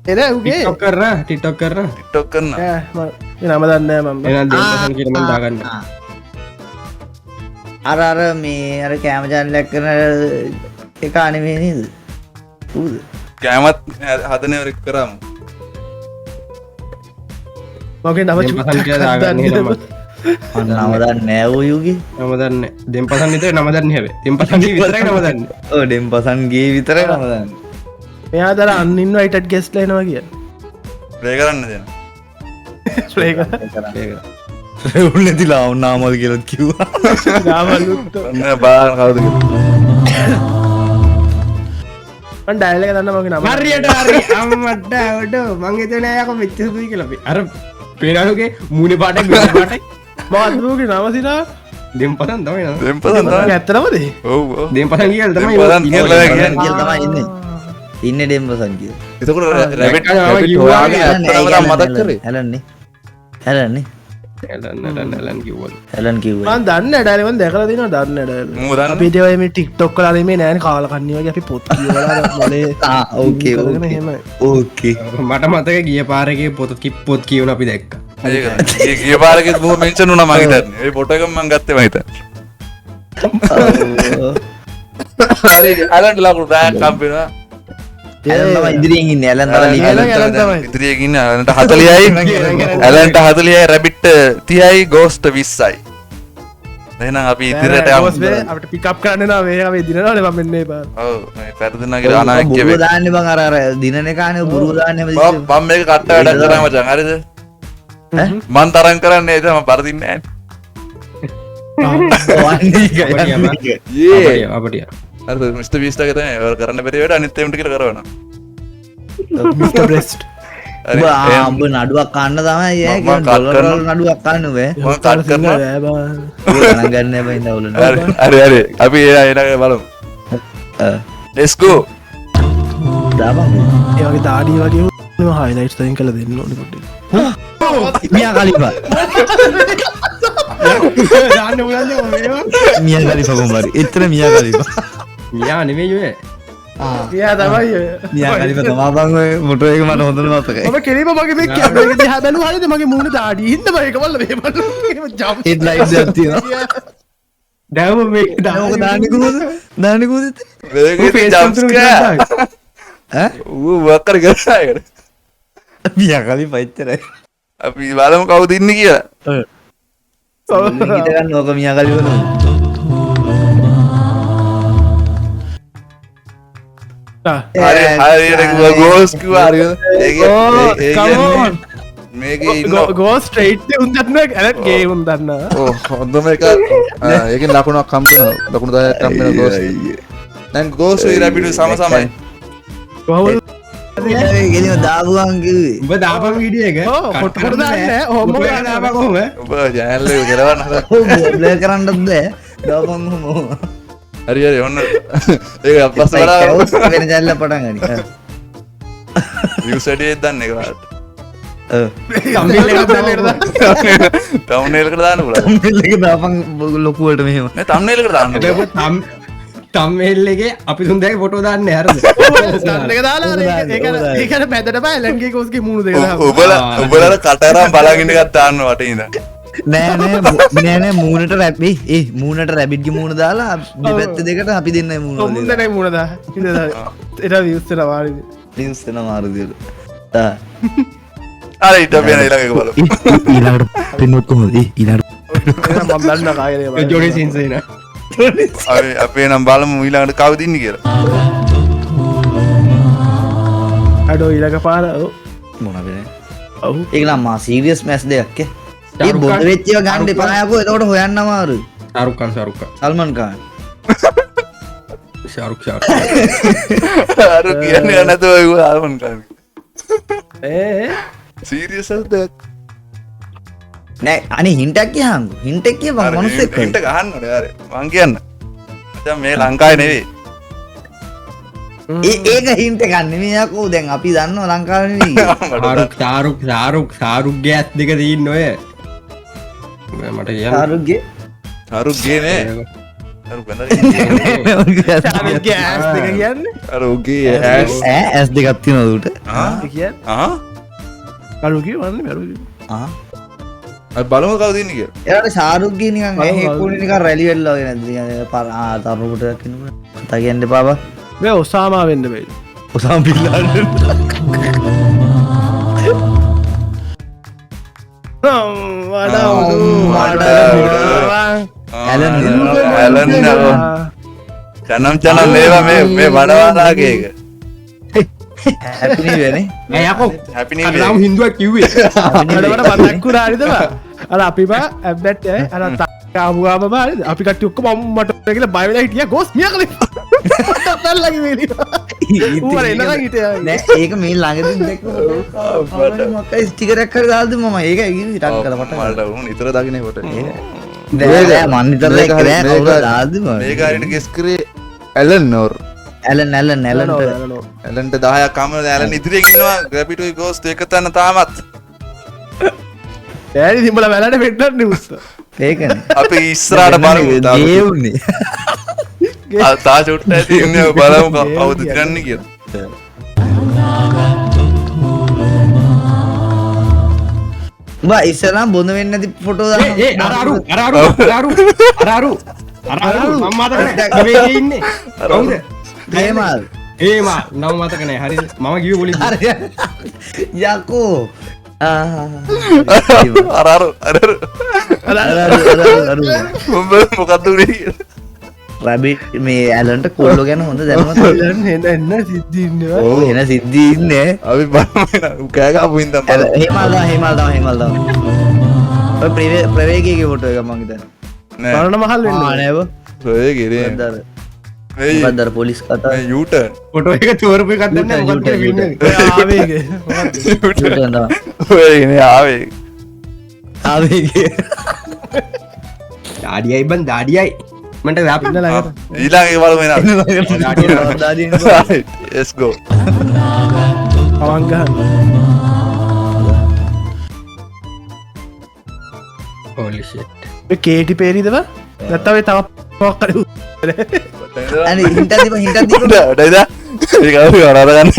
එන උගේ ටික්ටොක් කරන ටික්ටොක් කරන ඈ මම නම දන්නේ මම එහෙනම් දෙම්පසන් කියලා මම දාගන්න අර මේ අර කැම channel එක කරන එක අනෙමේ නේද ඌද කෑමත් හදනේ වරක් කරාමු මගේ නම දෙම්පසන් කියලා දාගන්න එහෙනම් මම නම දන්නේ නෑ ඌ යුගේ නම දන්නේ දෙම්පසන් විතරයි නම දන්නේ හැබැයි දෙම්පසන් විතරයි නම දන්නේ ඔව් ඩෙම්පසන් ගේ විතරයි නම දන්නේ මෙයා දර අන්ඉන්වයිටඩ් ගෙස්ට්ලා එනවා කියන්නේ ප්ලේ කරන්න දෙන්න ප්ලේ කරා රැවුල් නැති නාමල් කියලා කිව්වා නාමලුත් ඔන්න බාන කවුද කියලා මන් ඩයල් එක දන්න මගේ නම හරියට හරි අම්මට ඔඩ මං හිතුවේ නෑ යකෝ මෙච්චර සුදුයි කියලා අපි අර පේනලුගේ මූුණ පාටක් පාටයි මාදරූගේ නවසිනා දෙම් පතන් තමයි දෙම්පතන් තමයි. ඇත්තරමදේ ඔව් ඔව්. දෙම් පතන් කියල් තමයි දෙම්පතන් කියලා කියන්නේ. කියලා තමයි ඉන්නේ. ඉන්නේ ඩෙම්බසන් කිය. එතකොට රැබිට් රැබිට් හොයාගෙන ඇත්තටම මතක් කරේ හැලන්නේ. හැලන්නේ. ඇලන් කිව්වල හැලන් කිව්වා. මන් දන්න ඩරවන් දැකලා තින දන්න ඩ මූ දන්න. අපිට ඔය මේ ටික්ටොක් කලාද මේ නෑන කාල කන්නවගේ අපි පොත් කියවලා මොලේ ආ ඕකේ කරගෙන ඕකේ. එහෙම ඕකේ. මට මතක ගිය පාරගේ පොත කිප්පොත් කියවන අපි දැක්ක ඒක ගිය පාරකෙත් බොහොම මෙන්ෂන් වුණා මම හිතන්නේ. ඒ ෆොටෝ එක මම ගත්තේ මම හිතන්නේ. හරි අලන්ට ලකුණු 10ක් හම්බෙනවා. ඇලන් තමයි ඉදිරියෙන් ඉන්නේ. ඇලන් තමයි ඇලන් තමයි. ඉදිරියේ ඉන්න අලන්ට 40යි. අලන්ට 40යි රැබිට් 30යි ගෝස්ට් 20යි. එහෙනම් අපි ඉදිරියට යමු. අපට පිකප් කරන්න වේ දිනනවල මෙන්න බා ඔව් මේ පැරදිනාගේ අනායකය බුරුව වෙයි. දාන්නේ බං අර දිනන කානේ බුරුව දාන්නේ මම මේක කට්ට වැඩක් කරා මචං හරිද? මං තරම් කරන්නේ නැහැ මම පරදින්නේ නැහැ. යේ අපටිය අර මිස්ටර් බීස්ට් එක තමයි ඔය කරන්න බැරි වැඩ අනිත් ඒමට කියලා කරවනවා. මිස්ටර් බ්‍රෙස්ට් හරි උඹ නඩුවක් කන්න තමයි ඒක මම cut ඩොලර් කරනවා. වල නඩුවක් කන්න වේ මම කට් කරනවා. ගණන් ගන්න බෑ ඉඳවල හරි අපි එනක බලමු. let's go. දාපන් ඒවගේ දාඩී වගේ හයිලයිට් තයින් කළ දෙන්න ඕන පොට මියා කලිපා මියා කලිපා කොම්බරි එතන මියා කලිපා යා නෙමෙයි යා තමයි මියා කලිපා තමා බං ඔය ෆොටෝ එක මට හොඳට මතකයි ඔබ කෙරීම මගේ මේ කැමරේක දිහා බැලුවා හරියද මගේ මූණ දාඩී හින්දා මම ඒක බලලා මේ බලලා ජම්ප් හෙඩ් ලයිට්ස් එකක් තියෙනවා දැම මේ ඕක දාන්නේ කොහොමද දාන්නේ කොහොමද මේක ජම්ප් ස්කෑර්. ඈ ඌ වක්කර කරා ඒක. මියා කලිපා එච්චරයි අපි බලමු කවුද ඉන්නේ කියලා. හිත ගන්න ඕක මියා කලිපා හරි හරියට කිව්වා ගෝස් කිව්වා හරියද? come on. මේකේ ඉන්න ගෝ ස්ට්‍රේට් උන් දන්න ඇලට් ගේ උන් දන්න ඕ හොඳම එක ඒකෙන් ලකුණක් හම්බ වෙනවා ලකුණු 10ක් හම්බ වෙනවා ගෝස් දැන් ගෝස් උයි රැබිඩ් සම සමයි. කොහොමද ගෙලිම දාපුවාන් කිව්වේ උඹ දාපන් වීඩියෝ එක කොට කොට දාන්නේ ඔහොම දාපන් කොහොම ඔබ channel එක කරවන්න හදා. බ්ලර් කරන්නත් බෑ දාපන් කොහොම හරි හරි ඔන්න ඒක අපස්ස බලන්න වෙන channel එක පටන් ගනි views වැඩි දන්න එක වාට thumbnail එකක් දාන්න thumbnail එකට දාන්න පුළුවන්. thumbnail එක දාපන් ලොකුවට මෙහෙම නේ thumbnail එකට දාන්න පුළුවන්. තම්මෙල් එකේ අපි තුන්දැයි ෆොටෝ දාන්න හරද දන්න එක දාලා ඒකන පැදට බෑ ලැන්ගේ කෝස්ගේ මුණු දෙක උබලට කටරම් බලාගෙන එකක් දාන්න වටේ ඉඳන්. නෑ මූනට රැපි ඒ මූනට රැබිට්ගේ මූුණ දාලා දෙපැත්ත දෙකට අපි දෙන්න මූුණ ඔමුදනයි මුණද එට විස්තර වාරිද ලිස්තන මාරුදියට අර ඊට වෙන ඊළඟ එක බලමු. ඊළඟට පෙන්නුවොත් කොහොමද ඊළඟට මදන්න කායන ජොඩි සින්සේන අපි නම් බලමු ඊළඟට කවුද ඉන්නේ කියලා. අඩෝ ඊලක පාර මොන වෙන ඔවු ඒක නම් මා සීරියස් මැච් දෙයක් ඒ බොඳ වෙච්ච ඒවා ගන්න එපා යකෝ එතකොට හොයන්න අමාරුයි ශාරුඛ් සල්මන් ખાන් ශාරුඛ් අර කියන්නේ නැතුව ඒක ආවන් කාමි. ඒ සීරියස් එකක්. නෑ අනේ හින්ටක් කියහන්කෝ හින්ටක් කියපන් මනුස්සෙක් හින්ට ගහන්න ඕනේ අර මං කියන්න. දැන් මේ ලංකාවේ නෙවෙයි. ඒක හින්ට ගන්න නෙමෙයි යකෝ දැන් අපි දන්නවා ලංකාවේ නෙවෙයි ශාරුඛ් ගෑස් දෙක තියෙන්න ඔය මට කියන්න ආරුග්ගේ අරුගේ නේ. අරු බඳලා ගෑස් දෙක කියන්න අරුගේ ඇස්. ඇස් දෙකක් තියෙනවද උට කිය ආ කරුකි වන්න බැරු අපි බලමු කවුද ඉන්නේ කියලා. එයාට ශාරුග්ගේ නිකන් හේකුනේ නිකන් රැලි වෙලා වගේ නැද්ද තරුණුට කිනුන කතා කියන්න එපා බා මේ ඔසාමා වෙන්න බැයි ඔසාම බිල්ලාඩ් ඇලන් නෝ. චනම් මේවා මේ වඩවාලාගේ එක. හැපි නිව් ඉයර් නේ යකෝ හැපි නිව් නම් ඉයර්. හින්දුවක් කිව්වේ අඩවට පතක්කුර හරිදවා අර අපිම ඇබ්බැට් අර තාමුගාම බාරද අපි කට්ටි ඔක්කොම මට කියලා බය වෙලා හිටියා ගෝස් මියා කලේ තල්ලගේ වේලි ඌ අර එනකන් හිටියා. නෑ ඒක මේ ළඟදී දැක්කම මොකක් ස්ටිකරයක් හරි දාලා දුන්නා මම ඒක ඉතින් ටක් කරලා පට මට උන් ඉතර දකින්නේ කොට නෑ මන් විතර දැක්කේ නෑ කවුරුද දාලා දුන්නා මේක හරියට ගෙස් කරේ ඇලන් නෝර් ඇලන්ට ඇලන්ට 10ක් කමල ඇලන් ඉදිරියෙන් ඉන්නවා ග්‍රැබිටෝයි ගෝස්ට් එක තැන තාමත් ඈනි සිඹලා වැලට පෙන්නන්නේ උස්ස. ඒකනේ අපි ඉස්සරහට බලමු ගේවුනේ තා චුට්ට ඇති ඉන්නේ බලමු කවුද තිරන්නේ කියලා උඹ ඉස්සරහම බොඳ වෙන්නේ නැති ෆොටෝ දාන්න අරාරු මම මතක නැහැ මේ ඉන්නේ කවුද ප්‍රේමාල් ඒමා නම මතක නැහැ හරිද මම කිව්වේ පොලිසිය යකෝ අරාරු මොකක්ද උනේ රැබිට් මේ ඇලන්ට කොල්ලෝ ගැන හොඳ දැනුමක් එන්න සිද්ධි ඉන්නවා. ඔව් එන සිද්ධි ඉන්නේ අපි බලමු කෑ ගහපු ඉඳන් හේමල් දා ඔය ප්‍රවේගයේ ෆොටෝ එක මං හිතන්නේ නෑ බලන මහල් වෙන්න. නෑව ඔය ගිරේ මේ මොකක්ද පොලිස් කතා මේ යූටර්න් ෆොටෝ එක තෝරපු එකක් දැන්නේ මොකක්ද ෆිල්ම් එක ආවේගේ. ඔය ඉන්නේ ආවේ ආවේගේ දාඩියයි බන් දාඩියයි මන්ට වැපෙන්න ළඟට ඊළඟ බලමු එන let's go අවන් ගහන්න. holy shit මේ කේටි පේරිදව? නැත්තම් ඒ තව මොකක් හරි අනේ හින්ටක් දීපන් ඩයිද ඒක අපි වරාද ගන්න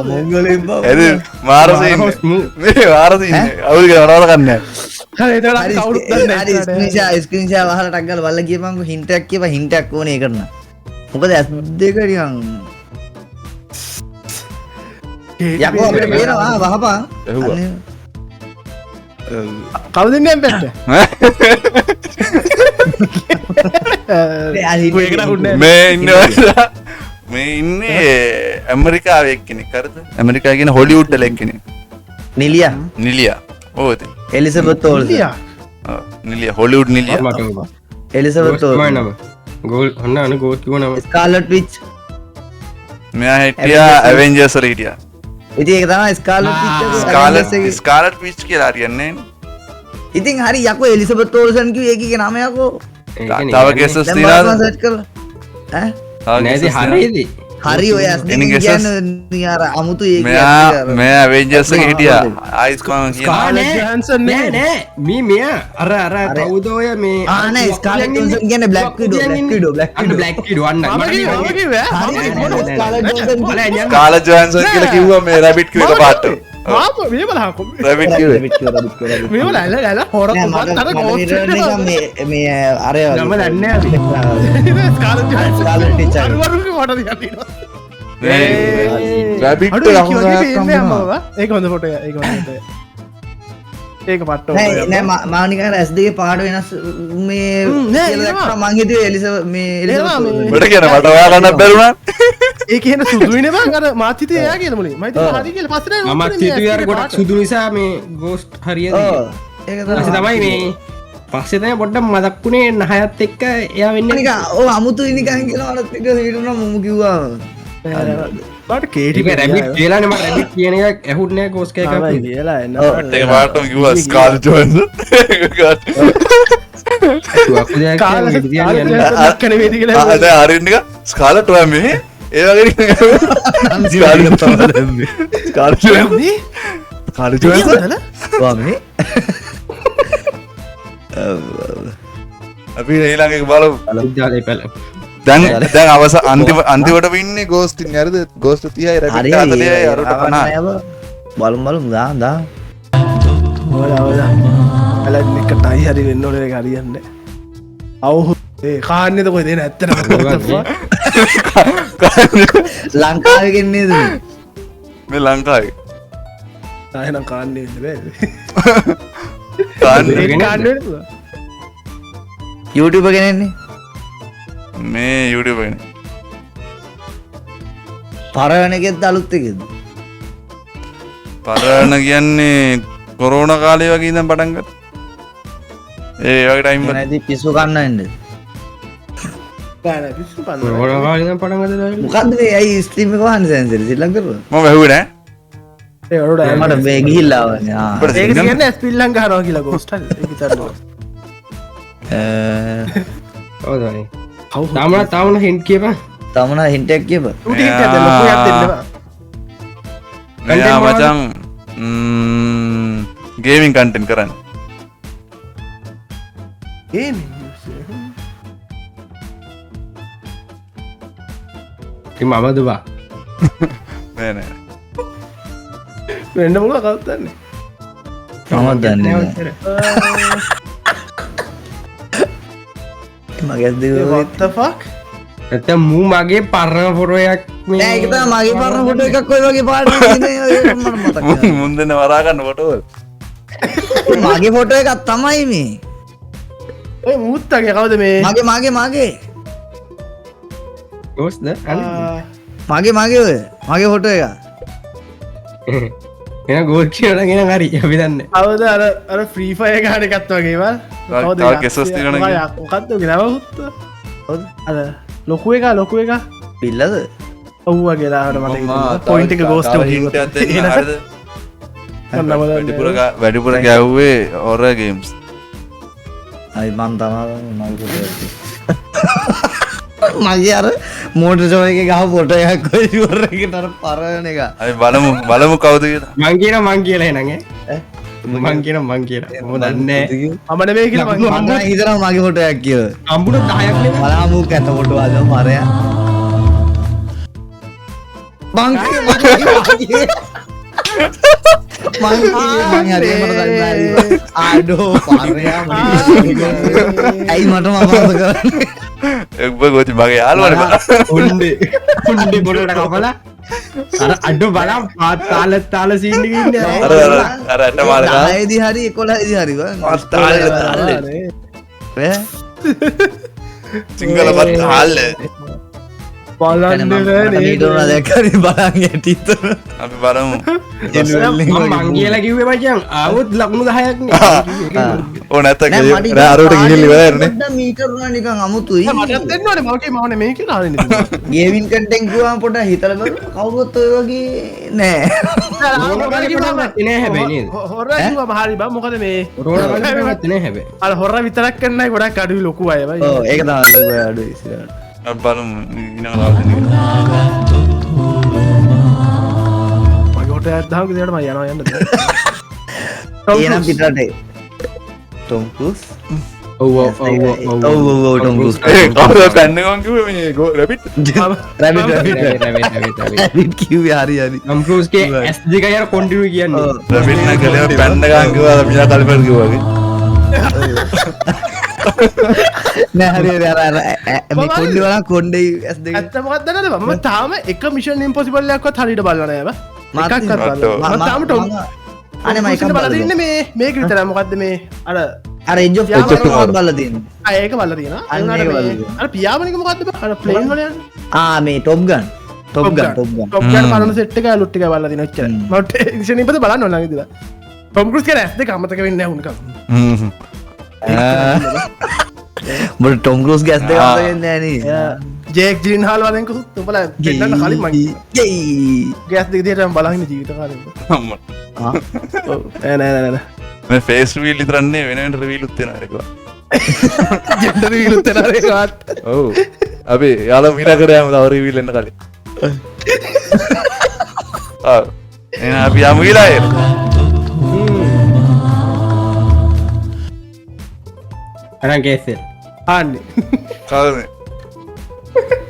මොංගලෙන් බා එද මාරසින් මේ මාරසින් අවුල් ගනවල ගන්න හරි එතකොට කවුරුත් දන්නේ නැහැ. ස්ක්‍රීන්ෂා වහලා ටක් ගාලා බලලා කියපන්කො හින්ටක් කියපන් හින්ටක් ඕනේ කරන්න මොකද ඇස් දෙක නිකන් යකෝ අපිට පේනවා වහපන් ඇහුවා. කවුද ඉන්නේ එම්බෙට? මේ ඉන්නවා මේ ඉන්නේ ඇමරිකාවේ එක්කෙනෙක් හරිද ඇමරිකාවේ කියන හොලිවුඩ් වල එක්කෙනෙක් නිලියා නිලියා ඔව් ඉතින් එලිසබෙත් ඕල්සන් නිලියා හොලිවුඩ් නිලියා මට එලිසබෙත් ඕල්සන් නම ගෝල් ඔන්න අනු ගෝල් කිව්ව නම ස්කාලට් විච් මෙයා හිටියා ඇවෙන්ජර්ස් වල හිටියා ඉතින් ඒක තමයි ස්කාලට් විච් ස්කාලට් විච් කියලා හරියන්නේ ඉතින් හරි යකෝ එලිසබෙත් ඕල්සන් කිව්වේ ඒකේ නම යකෝ තව කෙසස් දැන් තියනවාද බලන්න සර්ච් කරලා ඈ නෑද හරියද හරි ඔය ඇස් දෙකෙන් Any guesses? කියන්නේ අර අමුතු ඒක මෙයා ඇවෙන්ජර්ස් එක හිටියා ආයිස් කොහොම කියනවා ජොහන්සන් නෑ නෑ මේ මෙයා අර කවුද ඔය මේ නෑ ස්කාලට් ජොන්සන් කියන්නේ බ්ලැක් විඩෝ බ්ලැක් කිඩෝ අන්න මම කිව්වා කාලා ජොහන්සන් කියලා කිව්වා මේ රැබිට් කිව්ව එක පාට මේ බලහකො රැබිට් කිව්වේ මේ වල ඇල හොර කොම්බත් අර ගෝස්ට් මේ අර නම දන්නේ අපි ස්කාලට් ස්කාලට් ටීචර් අරුවරුගේ කොට දිහා රැබිට් අඩු එක කිව්වේ අහුනක් අම්මා ඒක හොඳ ෆොටෝ එක ඒක හොඳ ෆොටෝ ඒක පට්ටෝ නෑ මම නිකන් ඇස් දෙකේ පාට වෙනස් මේ නෑ, කියලා එනවා. දැක්කම මං හිතුවේ මේ එනවා මේ. මට කියන මට ඔයා ගන්න බැරුණා ඒ කියන සුදුයිනේ බං අර මාත් හිතේ එයා කියලා මුලින් මම හිතුවා හරි කියලා පස්සේ නෑ මමත් හිතුවේ අර ගොඩක් සුදු නිසා මේ ගෝස්ට් හරියද ඔව් ඒක පස්සේ තමයි මේ පස්සේ තමයි පොඩ්ඩක් මතක් වුණේ නහයත් එක්ක එයා වෙන්නේ නිකන් ඔව් අමුතුයි නිකන් කියලා මට එක හිතුණා මම කිව්වා බට කේටි ටික රැබිට් කියලානේ මම රැබිට් කියන එක ඇහුන්නේ නැහැ ගෝස්ට් එකක් තමයි කියලා එන්න ඒක පාටම කිව්වා ස්කාලට් ජොහන්සන් කාලකන වේදි කියලා අද හරින්න එක ස්කාලට් ඔයා මේ ඒ වගේ ස්කාලට් ජොහන්සන් ස්කාලට් ජොහන්සන් වා මේ අපි ඊළඟ එක බලමු පැල දැන් අවස අන්තිමට වෙන්නේ ගෝස්ට් ඉන්නේ හරිද ගෝස්ට් 30යි රැබිට් 40යි අරට 50 බලමු දා අලන් එක ටයි හරි වෙන්න ඕනේ ඒක හරියන්නේ අවු ඒ කාන්නේද කොහෙද එන ඇත්තටම ලංකාවේ ගෙන්නේද මේ? මේ ලංකාවේ තායනම් කාන්නේ වෙන්න බෑ කාන්නේ ඒක කාන්නේ නේද YouTube ගෙනෙන්නේ මේ YouTube එකනේ පරවන එකෙත් අලුත් එකෙත් පරණ කියන්නේ කොරෝනා කාලේ වගේ ඉඳන් පටන් ගත්තා ඒ වගේ ටයිම් නැති පිස්සු කන්න එන්න නෑ පිස්සු පන්න ඕන කාලේ පටන් ගත්තා. මොකද්ද මේ ඇයි ස්ට්‍රීම් එක වහන්නේ සෙන්සර් ශ්‍රී ලංකාවේ මම වැහුවේ නෑ ඒ ඔරොඩ මට මේ ගිහිල්ලා ආවනේ ආ අපිට ඒක කියන්නේ ස්පිල්ලන් ගහනවා කියලා ගෝස්ට් හරි ඒක විතරයි ඔව් තමයි. තාමන හින්ට් කියපන්. තමන හින්ට් එකක් කියප උට හිට ඇද ලොකු එකක් දෙන්න බා. මෙයා මචං ගේමින් කන්ටෙන්ට් කරන්න ගේමින් ඉතින් මමද බා. නෑ නෑ වෙන්න මොකද කවුදන්නේ මම දන්නේ මගේ දෙව what the fuck නැත්නම් මූ මගේ පරණ ෆොටෝ එකක් මේ. නෑ ඒක තමයි මගේ පරණ ෆොටෝ එකක් ඔය වගේ පාටක් තියෙන ඒක මට මතක මුන් දෙන්න වරා ගන්න ෆොටෝවල් මගේ ෆොටෝ එකක් තමයි මේ ඔය මුත්තගේ කවුද මේ මගේ ගෝස්ද? මගේ ඔය මගේ ෆොටෝ එක එන ගෝල් කියලා ගෙන හරි අපි දන්නේ. අවද අර ෆ්‍රී ෆයර් ගහන එකත් වගේවල් තව කෙසස් තියෙනවනේ කියලා. මොකද්ද ගෙනව හුත්ත අර ලොකු එක පිල්ලද ඔව් වගේ ලාවට මට පොයින්ට් එක ගෝස්ට් හින්ට් එකක් දෙන්න හරිද එක වැඩිපුර ගැව්වේ හොරර් ගේම්ස් අයි මන් තමයි මගේ ෆොටෝ එක මගේ අර මෝටර් ෂෝ එකේ ගහ ෆොටෝ එකක් ඔය ඉවර එකට අර පරණ එක අපි බලමු කවුද කියලා මං කියලා එනං මං කියලා මොකද දන්නේ. මම නෙමෙයි කියලා මං මම හිතනවා මගේ ෆොටෝ එකක් කියලා අම්බුට 10ක් නේ. බලාමු කැත ෆොටෝ අද මරයා මං ආඩෝ පරයා ඇයි මට මපාස කරන්නේ එක්බ ගොති මගේ යාළුවනේ උණ්ඩේ පොඩට කපලා අර අඩු බලම් තාල සීන් එකේ ඉන්නේ. අර අට මාලකා 10 දී හරි 11 දී හරි සිංගල පත් හාල්ල බලන්න නීටෝන දැක්කරි බලන් ඇටිත අපි බලමු මං කියලා කිව්වේ මචං ආවොත් ලකුණු 10ක් නේ. ඕ නැත්තම් අරවට ගිහින් ඉවරයි මීටර් උනා නිකන් අමුතුයි මටත් දෙන්න ඕනේ මගේ මේක කියලා හරිනේ ගේමින් කන්ටෙන්ට් කිව්වම පොඩ්ඩක් හිතලා බලන්න කවුරුත් ඔය වගේ නෑ නෑ හැබැයි නේද. හොරා කිව්වම හරි බා මොකද මේ රෝණ කල්පනාවත් නෑ හැබැයි. අර හොරා විතරක් කරන්නයි ගොඩක් අඩුයි ලොකු අය බයි ඔව් ඒක තමයි ඔය අඩුයි ඉස්සරහට අපි බලමු ඊළඟ මගේ හොට ඇත්තාම කිසියට මම යනවා යන්න එනම් පිටරට ටොම් ක්‍රූස් ඔව් ඔව් ටොම් ක්‍රූස් කවුද පැන්නගම් කිව්වේ මේ රැබිට් රැබිට් කිව්වේ හරි නම්ක්‍රූස්ගේ S2 අර කොන්ටිනියු කියන්නේ. රැබිට් නම් කලේ පැන්නගම් කිව්වා මියා කල්පල් කිව්වා වගේ නෑ හරි අර මේ කොණ්ඩේ වල කොණ්ඩේ S2 ඇත්ත මොකක්ද දන්නද මම තාම එක මිෂන් ඉම්පොසිබල් එකක්වත් හරියට බලලා නෑ බා එකක්වත් බලලා මම තාම ටොම් අනේ මම එකක් බලලා ඉන්නේ මේක විතරයි මොකද්ද මේ අර අර එජ් ඔෆ් බලලා තියෙනවා ඒක බලලා තියෙනවා අන්න ඒක බලලා තියෙනවා. අර පියාඹනික මොකද්ද බා අර ප්ලේන් වල යන්නේ මේ ටොප් ගන් ටොප් ගන් පරණ සෙට් එක ලුට් එක බලලා තියෙනවා එච්චරයි මට ඉතින් ඉපද බලන්න ඕන ළඟ ඉඳලා ටොම් ක්‍රූස් කියන ඇස් දෙක අමතක වෙන්නේ නැහැ උන්කම් මොකද ටොම් ක්‍රූස් ගෑස් දෙක අතර වෙන්නේ නැහැ නේ ජේක් ජිලින්හාල් වලින් කොහොමද උඹලා දෙන්නට කලින් මං ගෙයි ගෑස් දෙක දිහාට මම බලන් ඉන්නේ ජීවිත කාලෙම අම්මා නෑ මේ ෆේස් රිවීල් විතරන්නේ වෙන රිවීල් උත් වෙනවා ඒකවා ජෙන්ඩර් විරුත් වෙනවා ඒකවත් ඔව් අපි යාළුවා මිනා කරාම තව රිවීල් එන්න කලින් එහෙනම් අපි යමු ගිලා එන්න අරන් කේසෙල් ආන්නේ කවුද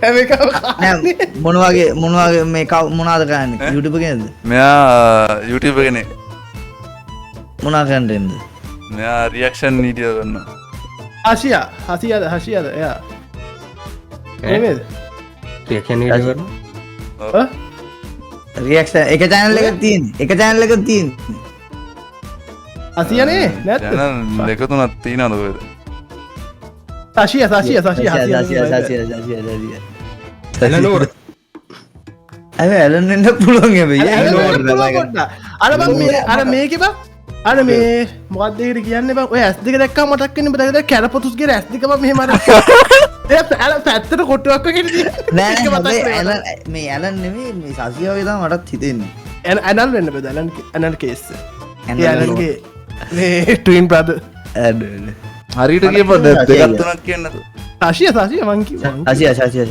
හැම එකම නෑ මොන වගේ මේ මොනවාද කරන්නේ YouTube එකේද මෙයා YouTube එකනේ මොනවා කන්ටෙන්ට්ද මෙයා රියැක්ෂන් වීඩියෝ කරනවා හසියාද එයා නෙමෙයිද රියැක්ෂන් වීඩියෝ කරනවා. රියැක්ෂන් එක channel එකක් තියෙන හසියනේ නැත්ද channel දෙක තුනක් තියෙනවද ඔයද හසියා එළනෝර ඇලන් වෙන්න පුළුවන් හැබැයි අර බං අර මේකේ බං අර මේ මොකක්දේට කියන්න බ ඔය ඇස් දෙක දැක්ක මටක්කන්න බදද කැරපොතුස්ගේ ඇස් දෙකම මෙහම ඇල පැත්තට කොට්ටුවක් නෑ මේ ඇලන් නෙමේ මේ සසිය වේදා මටත් හිතෙන්නේ ඇනල් වෙන්න බෙද ඇනල් කේස්ස ඇනල්ගේ ටීන් ප්‍රද හරිට කිය දෙගත්තුනක් කියන්නද ශශය සශය මංකි ශසිය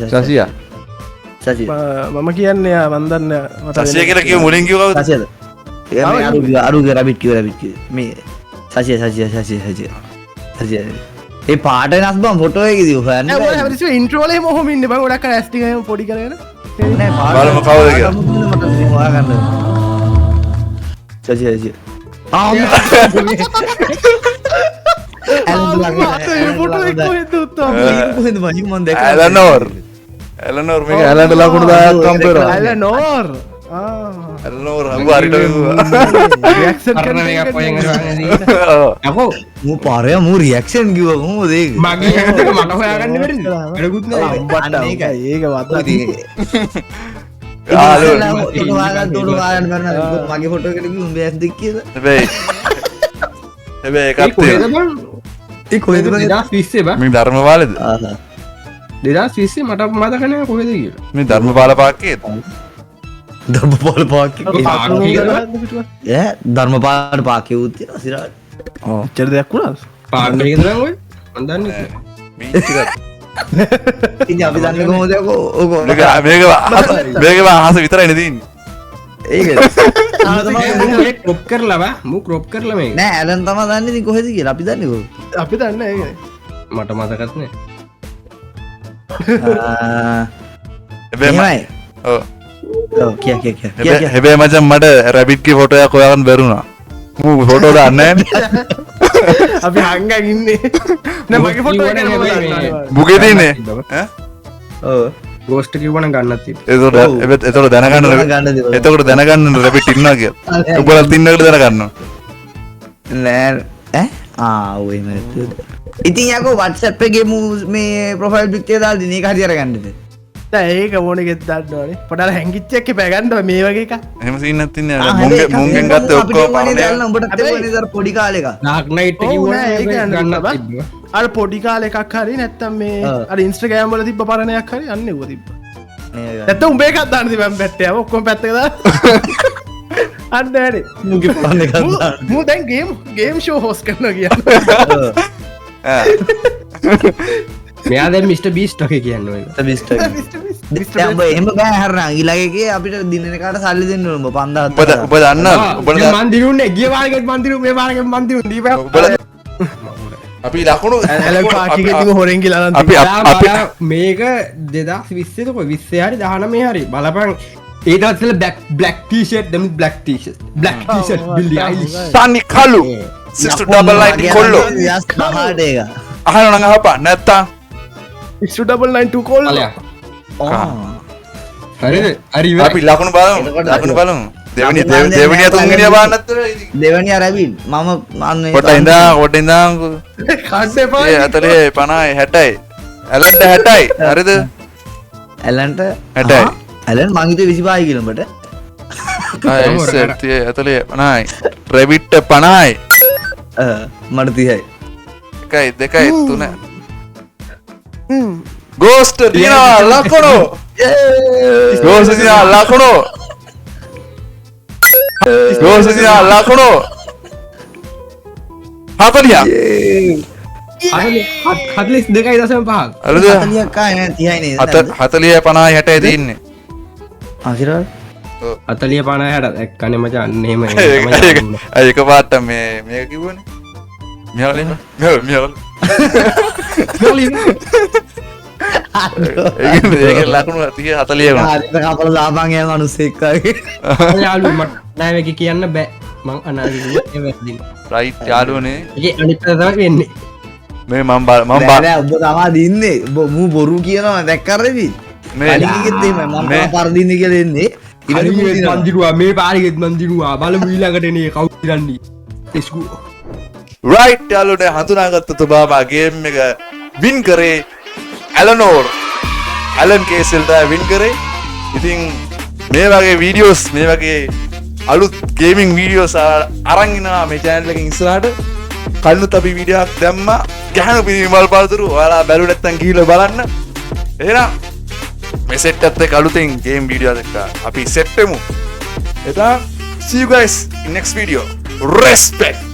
සසිය මම කියන්නේ වන්දන්න සසිය කියල කිය මුලින් කිව සසියද අරුගේ රබිට්කිව රබිට්කිව මේ සසිය ඒ පාට නස් බම් ෆොටෝයකදී හන්න ඉන්ට්‍රෝලේ මොහොමින්න බ ගොඩක් ඇස්ටික පොඩි කරන බලම කවද කිය සසිය ඇලනෝර් ඇලනෝර් මේ ඇලන්ට ලකුණු දායක් කම්පර ඇල නෝර් ඇලනෝර් හරිට යකෝ මු පාරය මු රියක්ෂන් කිව මු දේ මගේ ඇතක මට හොයාගන්න වැඩකුත් ඒක වත මගේ ෆොටෝකට උඹ ඇස් දෙක් කියද හැබැයි හැබැයි එකත් දෙදස් විස්සේ බ මේ ධර්මපාලද දෙදස් විස්සේ මට මතකනය කොහෙද කියලා මේ ධර්මපාල පාක්කේ ධර්ම පෝල පාක ධර්ම පාට පාකය වූත්තිය සිරට චර දෙයක් වුණා පාග ඔය අන්දන්න ඉ අපි දන්න කොහොදක ඕකෝ මේක හස විතරයි නතින් ඒක කොප් කරලවා මු කොප් කරලම නෑ ඇලන් තම දන්න ති කොහෙද කිය අපි දන්නකෝ අපි දන්න ඒ මට මතකත්නේ එබමයි හැබේ මචන් මට රැබිට්කි ෆොටයක් ඔයාගන් බැරුණා ෆොටෝ දන්න අපි හංග ඉන්නේ මගේ ෆොට බුගෙදන්නේ ගෝස්ට කිවන ගන්නත් එතොට දැනගන්න එතකට දැනගන්න රැබිට ඉන්නා කිය උබල තින්නකට දැනගන්න නෑ ආවම ඉතින් යක වටසැප්පගේ මේ ප්‍රොෆයිල් පික්ටේ දාල් දින හරිර ගන්නද ඒක ඕන ගෙත් දන්නවනේ පොටල හැංගිච්චක්ක පැගන්ඩ මේ වගේ එක එම සින්නත්තින්න මුන්ගෙන් ගත්ත ඔක්කෝ උඹට පොඩි කාලෙක නාක්නයිට් ගන්න අර පොඩි කාල එකක් හරි නැත්තම් මේ අර ඉන්ස්ට්‍රගෑම්වල තිබ පරණයක් හරි අන්න ව තිබ ඇත උඹේකත් දන්න තිබම් පැත්තය ඔක්කොම පැත්තකද අන්නඩ මු දැන්ගේම් ගේම් ෂෝ හෝස් කරන කිය මෙයා දැ මිට බිස්ටක කියන්න එම බෑ හරන ඉලගේ අපිට දිනනකට සල්ලි දෙන්න ම පන්ද ඔබ දන්න මන්දිරුන්න ගේවාගත් මන්දිරු මේ වාග මන්දිරු දීප අපි ලකුණු හොරෙන් කියලා මේක දෙදක් විස්සතක විස්සයාරි දහන මේ හරි බලපන් ඒටත්ල බ්ලක් ටීෂට් දම බ්ලක් ටීෂ බ්ලක් තනි කලු ඩබල්ලයි කොල්ලෝ හටේක අහන නඟහපා නැත්තා ඩබල් කොල් හරි හරි අපි ලකුණු බලමු ලකුණු බලමු දෙවනි තුන්ගනිය බාන්නත් දෙවනි අරැබින් මම මන්න ොට ඉදා ොට ඉදා අතරේ 50 60 ඇලන්ට 60 හරිද ඇලන්ට 60 ඇලන් මංගිත 25 කිලෝමීට ඇතලේ 50යි රෙවිට්ට 50යි මට 30යි එකයි දෙකයි තුන ගෝස්ට තියනවා ලකුණු ගෝස්ට තියනවා ලකුණු ගෝස්ට තියනවා ලකුණු 40 හතලිස් දෙකයි දසම පහක් අරද 40 50 60 තියන්නේ ආසිරාල් අතලිය පනා හට එක්කන මච අන්නේම ඒක පාට මේ කිව්වන මියල මියල් ඒ ලකුණු තිය 40 අපල ලාබන්ය මනුස්සෙක්කාගේ යාලු මට නෑවැකි කියන්න බෑ මං අනාදී රයිට් යාලුවනේ අනිතක් වෙන්නේ මේ මම් ඔබ තමා දින්නේ මූ බොරු කියනවා දැක්කරදී පරදින්න කියල එන්නේ මන්දිරුවා මේ පාරිගෙත් මන්දිරුවා බල මීලකටනේ කවුරන්නේ එස්කු රයිට් යාලුට හඳුනාගත්ත තුබාබාගේම් එක වින් කරේ ඇලනෝර් ඇලන් කේසෙල්ට වින් කරේ ඉතින් මේ වගේ වීඩියෝස් මේ වගේ අලුත් ගේමින් වීඩියෝස් අරංගිනවා මේ channel එකෙන් ඉස්සරහට. කලිනුත් අපි වීඩියෝවක් දැම්මා ගැහණු පිරිමල් පළතුරු. ඔයාලා බැලුව නැත්නම් ගිහිල්ලා බලන්න. එහෙනම් මේ සෙට් එකත් එක්ක අලුතෙන් ගේම් වීඩියෝ එකක් අපි සෙට් වෙමු. එතන see you guys in next video. Respect.